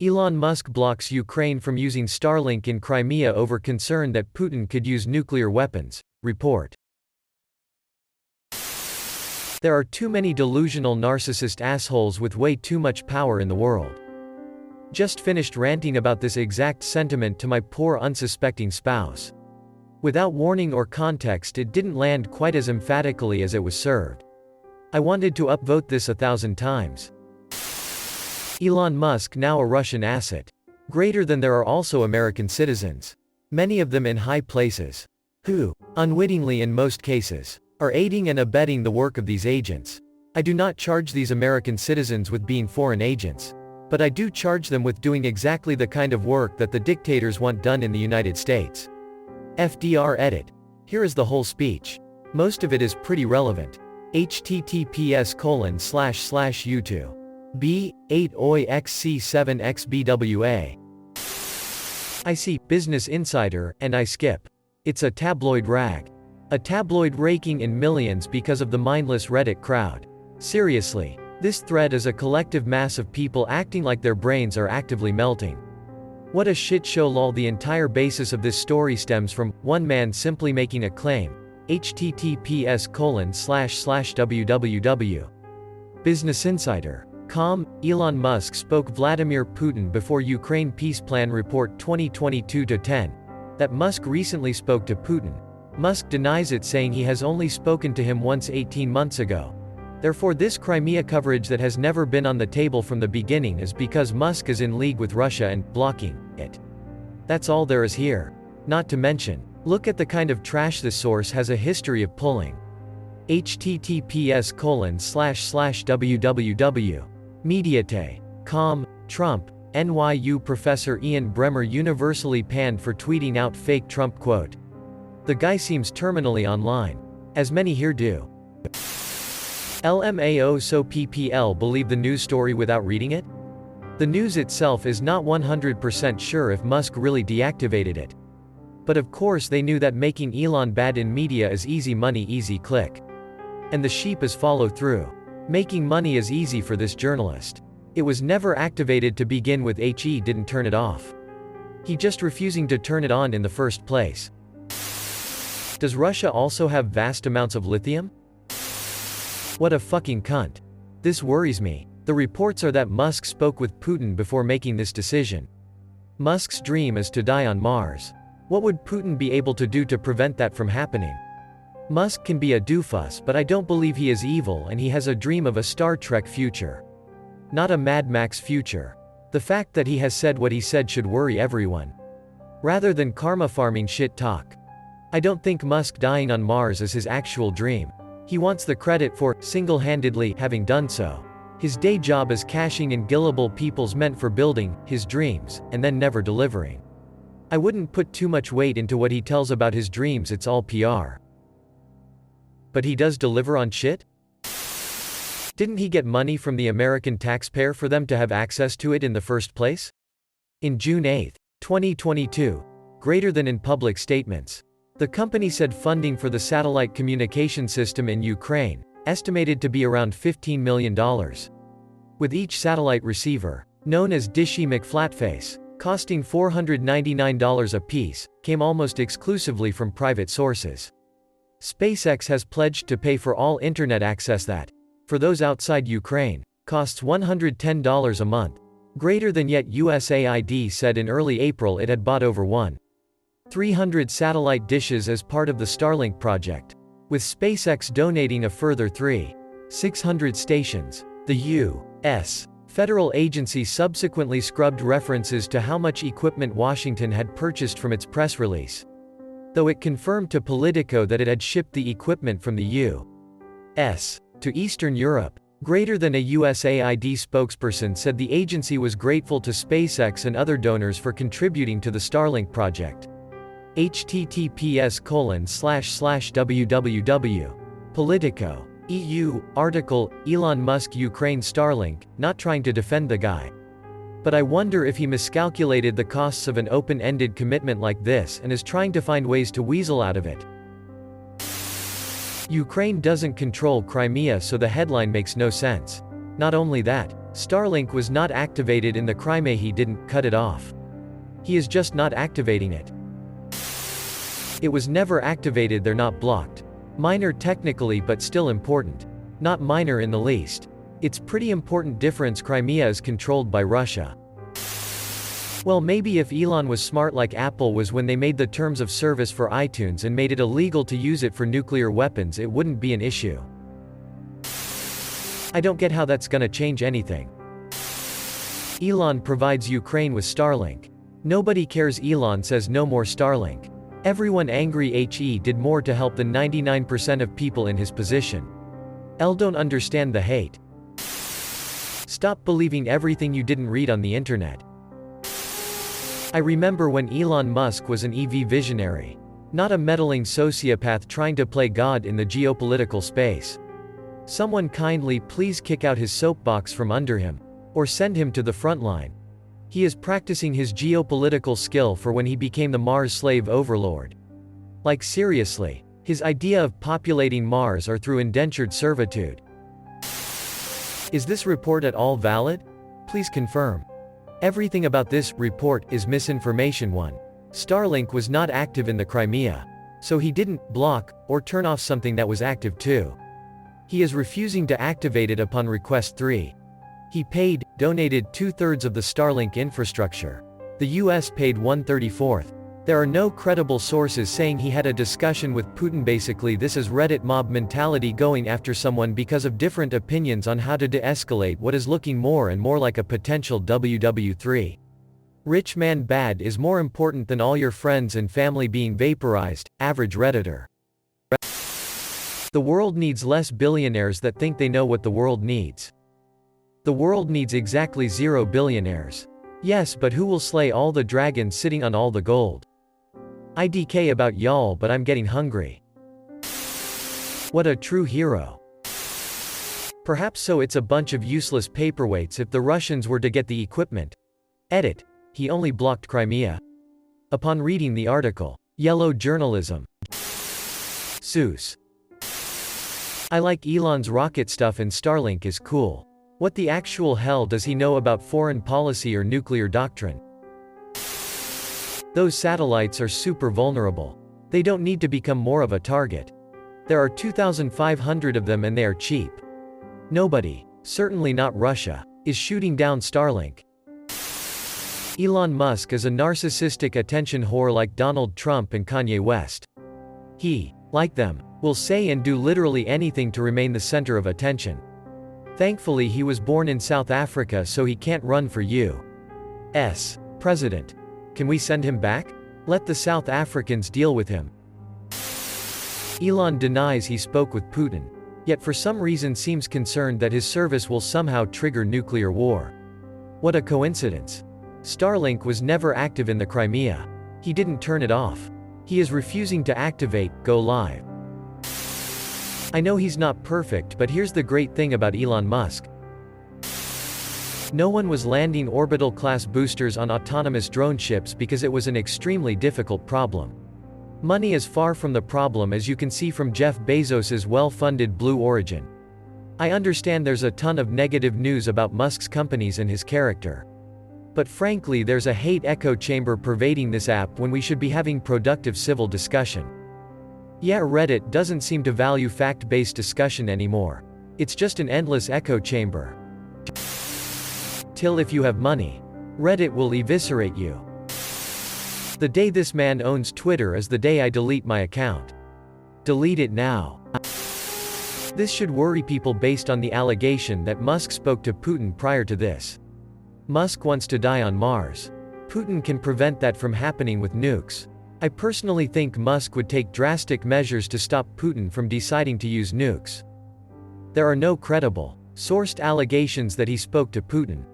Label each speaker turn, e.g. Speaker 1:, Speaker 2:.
Speaker 1: Elon Musk blocks Ukraine from using Starlink in Crimea over concern that Putin could use nuclear weapons. Report. There are too many delusional narcissist assholes with way too much power in the world. Just finished ranting about this exact sentiment to my poor unsuspecting spouse. Without warning or context, it didn't land quite as emphatically as it was served. I wanted to upvote this 1,000 times. Elon Musk, now a Russian asset. Greater than there are also American citizens. Many of them in high places. Who, unwittingly in most cases, are aiding and abetting the work of these agents. I do not charge these American citizens with being foreign agents. But I do charge them with doing exactly the kind of work that the dictators want done in the United States. FDR edit. Here is the whole speech. Most of it is pretty relevant. https://youtube. B8OIXC7XBWA. I see Business Insider, and I skip. It's a tabloid rag. A tabloid raking in millions because of the mindless Reddit crowd. Seriously, this thread is a collective mass of people acting like their brains are actively melting. What a shit show lol. The entire basis of this story stems from one man simply making a claim. https://www. Business Insider. Elon Musk spoke Vladimir Putin before Ukraine Peace Plan Report 2022-10. That Musk recently spoke to Putin. Musk denies it, saying he has only spoken to him once 18 months ago. Therefore this Crimea coverage that has never been on the table from the beginning is because Musk is in league with Russia and blocking it. That's all there is here. Not to mention, look at the kind of trash this source has a history of pulling. https://www. Mediate. Trump, NYU professor Ian Bremmer universally panned for tweeting out fake Trump quote. The guy seems terminally online. As many here do. LMAO. So PPL believe the news story without reading it? The news itself is not 100% sure if Musk really deactivated it. But of course they knew that making Elon bad in media is easy money, easy click. And the sheep is follow through. Making money is easy for this journalist. It was never activated to begin with. He didn't turn it off. He just refusing to turn it on in the first place. Does Russia also have vast amounts of lithium? What a fucking cunt. This worries me. The reports are that Musk spoke with Putin before making this decision. Musk's dream is to die on Mars. What would Putin be able to do to prevent that from happening? Musk can be a doofus, but I don't believe he is evil, and he has a dream of a Star Trek future. Not a Mad Max future. The fact that he has said what he said should worry everyone. Rather than karma farming shit talk. I don't think Musk dying on Mars is his actual dream. He wants the credit for, single-handedly, having done so. His day job is cashing in gullible people's meant for building his dreams, and then never delivering. I wouldn't put too much weight into what he tells about his dreams, it's all PR. But he does deliver on shit? Didn't he get money from the American taxpayer for them to have access to it in the first place? In June 8, 2022, greater than in public statements, the company said funding for the satellite communication system in Ukraine, estimated to be around $15 million. With each satellite receiver, known as Dishy McFlatface, costing $499 a piece, came almost exclusively from private sources. SpaceX has pledged to pay for all internet access that, for those outside Ukraine, costs $110 a month. Greater than yet, USAID said in early April it had bought over 1,300 satellite dishes as part of the Starlink project, with SpaceX donating a further 3,600 stations. The U.S. federal agency subsequently scrubbed references to how much equipment Washington had purchased from its press release, though it confirmed to Politico that it had shipped the equipment from the U.S. to Eastern Europe. Greater than a USAID spokesperson said the agency was grateful to SpaceX and other donors for contributing to the Starlink project. https://www. Politico. EU. Article, Elon Musk Ukraine Starlink, not trying to defend the guy. But I wonder if he miscalculated the costs of an open-ended commitment like this and is trying to find ways to weasel out of it. Ukraine doesn't control Crimea, so the headline makes no sense. Not only that, Starlink was not activated in the Crimea. He didn't cut it off. He is just not activating it. It was never activated. They're not blocked. Minor technically, but still important. Not minor in the least. It's pretty important difference. Crimea is controlled by Russia. Well, maybe if Elon was smart like Apple was when they made the terms of service for iTunes and made it illegal to use it for nuclear weapons, it wouldn't be an issue. I don't get how that's gonna change anything. Elon provides Ukraine with Starlink. Nobody cares. Elon says no more Starlink. Everyone angry. He did more to help than 99% of people in his position. Don't understand the hate. Stop believing everything you didn't read on the internet. I remember when Elon Musk was an EV visionary. Not a meddling sociopath trying to play God in the geopolitical space. Someone kindly please kick out his soapbox from under him. Or send him to the front line. He is practicing his geopolitical skill for when he became the Mars slave overlord. Like seriously, his idea of populating Mars are through indentured servitude. Is this report at all valid? Please confirm. Everything about this report is misinformation. 1. Starlink was not active in the Crimea. So he didn't block or turn off something that was active. 2. He is refusing to activate it upon request. 3. He donated 2/3 of the Starlink infrastructure. The US paid 1/34. There are no credible sources saying he had a discussion with Putin. Basically, this is Reddit mob mentality going after someone because of different opinions on how to de-escalate what is looking more and more like a potential WW3. Rich man bad is more important than all your friends and family being vaporized. Average Redditor. The world needs less billionaires that think they know what the world needs. The world needs exactly 0 billionaires. Yes, but who will slay all the dragons sitting on all the gold? IDK about y'all, but I'm getting hungry. What a true hero. Perhaps so. It's a bunch of useless paperweights if the Russians were to get the equipment. Edit. He only blocked Crimea. Upon reading the article. Yellow journalism. Seuss. I like Elon's rocket stuff and Starlink is cool. What the actual hell does he know about foreign policy or nuclear doctrine? Those satellites are super vulnerable. They don't need to become more of a target. There are 2,500 of them and they are cheap. Nobody, certainly not Russia, is shooting down Starlink. Elon Musk is a narcissistic attention whore like Donald Trump and Kanye West. He, like them, will say and do literally anything to remain the center of attention. Thankfully he was born in South Africa so he can't run for U.S. president. Can we send him back? Let the South Africans deal with him. Elon denies he spoke with Putin, yet for some reason seems concerned that his service will somehow trigger nuclear war. What a coincidence. Starlink was never active in the Crimea. He didn't turn it off. He is refusing to activate, go live. I know he's not perfect, but here's the great thing about Elon Musk. No one was landing orbital-class boosters on autonomous drone ships because it was an extremely difficult problem. Money is far from the problem, as you can see from Jeff Bezos's well-funded Blue Origin. I understand there's a ton of negative news about Musk's companies and his character. But frankly, there's a hate echo chamber pervading this app when we should be having productive civil discussion. Yeah, Reddit doesn't seem to value fact-based discussion anymore. It's just an endless echo chamber. Till if you have money, Reddit will eviscerate you. The day this man owns Twitter is the day I delete my account. Delete it now. This should worry people based on the allegation that Musk spoke to Putin prior to this. Musk wants to die on Mars. Putin can prevent that from happening with nukes. I personally think Musk would take drastic measures to stop Putin from deciding to use nukes. There are no credible, sourced allegations that he spoke to Putin.